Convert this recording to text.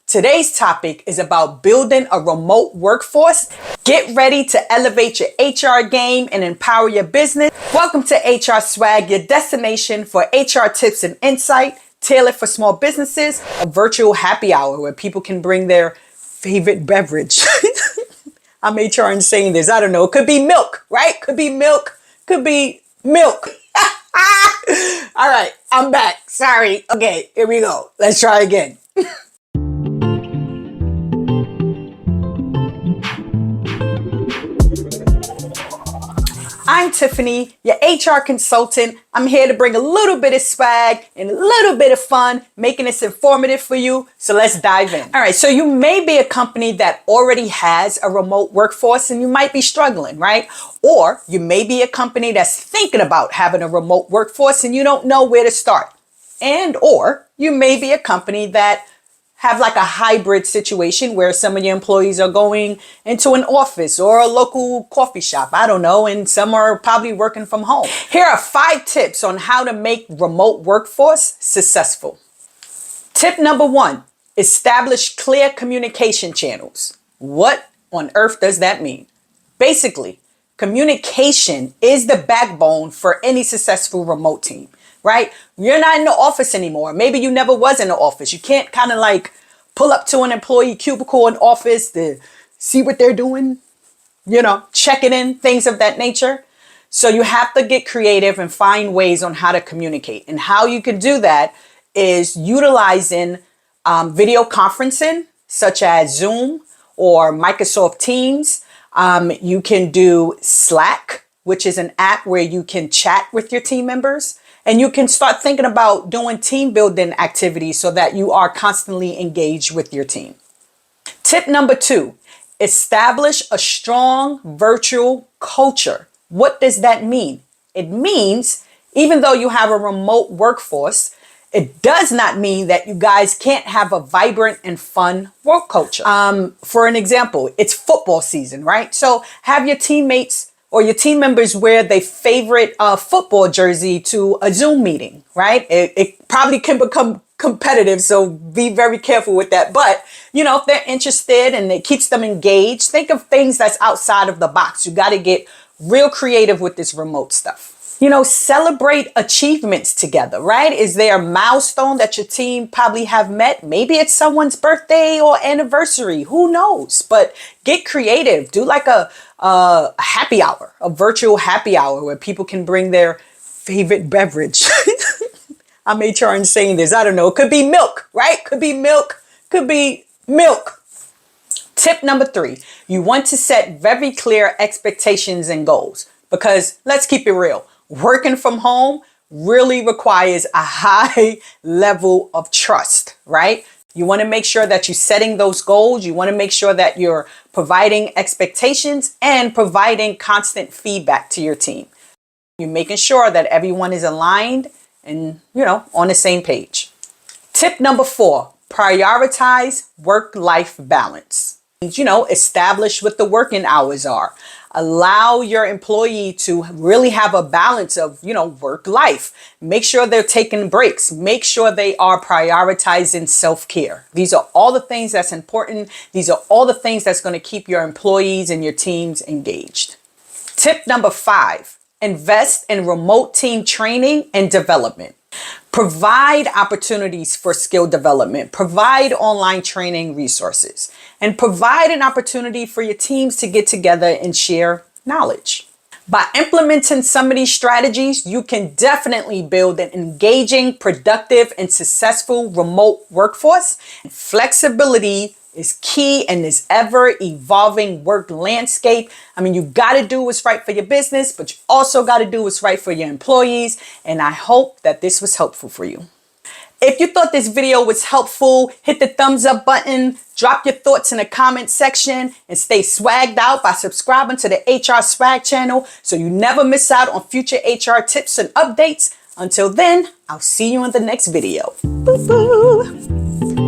Today's topic is about building a remote workforce. Get ready to elevate your HR game and empower your business. Welcome to HR Swag, your destination for HR tips and insight, tailored for small businesses, a virtual happy hour where people can bring their favorite beverage. I'm HR and saying this, I don't know, it could be milk, right? Could be milk, could be milk. All right, I'm back. Sorry. Okay, here we go. Let's try again. I'm Tiffany, your HR consultant. I'm here to bring a little bit of swag and a little bit of fun, making this informative for you. So let's dive in. All right, so you may be a company that already has a remote workforce and you might be struggling, right? Or you may be a company that's thinking about having a remote workforce and you don't know where to start. And or you may be a company that have like a hybrid situation where some of your employees are going into an office or a local coffee shop, I don't know, and some are probably working from home. Here are 5 tips on how to make remote workforce successful. Tip number 1, establish clear communication channels. What on earth does that mean? Basically, communication is the backbone for any successful remote team. Right? You're not in the office anymore. Maybe you never was in the office. You can't kind of like pull up to an employee cubicle in office to see what they're doing, check it in, things of that nature. So you have to get creative and find ways on how to communicate. And how you can do that is utilizing video conferencing, such as Zoom or Microsoft Teams. You can do Slack, which is an app where you can chat with your team members. And you can start thinking about doing team building activities so that you are constantly engaged with your team. Tip number 2, establish a strong virtual culture. What does that mean? It means even though you have a remote workforce, it does not mean that you guys can't have a vibrant and fun work culture. For an example, it's football season, right? So have your teammates or your team members wear their favorite football jersey to a Zoom meeting, right? It probably can become competitive, so be very careful with that. But, if they're interested and it keeps them engaged, think of things that's outside of the box. You got to get real creative with this remote stuff. Celebrate achievements together, right? Is there a milestone that your team probably have met? Maybe it's someone's birthday or anniversary. Who knows? But get creative. Do like a happy hour, a virtual happy hour where people can bring their favorite beverage. I'm HR and saying this. I don't know. It could be milk, right? Could be milk. Could be milk. Tip number 3, you want to set very clear expectations and goals because let's keep it real. Working from home really requires a high level of trust, right? You want to make sure that you're setting those goals. You want to make sure that you're providing expectations and providing constant feedback to your team. You're making sure that everyone is aligned and, on the same page. Tip number 4, prioritize work-life balance. Establish what the working hours are. Allow your employee to really have a balance of, work life. Make sure they're taking breaks. Make sure they are prioritizing self-care. These are all the things that's important. These are all the things that's going to keep your employees and your teams engaged. Tip number 5, invest in remote team training and development. Provide opportunities for skill development, provide online training resources, and provide an opportunity for your teams to get together and share knowledge. By implementing some of these strategies, you can definitely build an engaging, productive, and successful remote workforce. Flexibility is key in this ever-evolving work landscape. You got to do what's right for your business, but you also got to do what's right for your employees. And I hope that this was helpful for you. If you thought this video was helpful, hit the thumbs up button, drop your thoughts in the comment section, and stay swagged out by subscribing to the HR Swag channel so you never miss out on future HR tips and updates. Until then, I'll see you in the next video. Boo boo.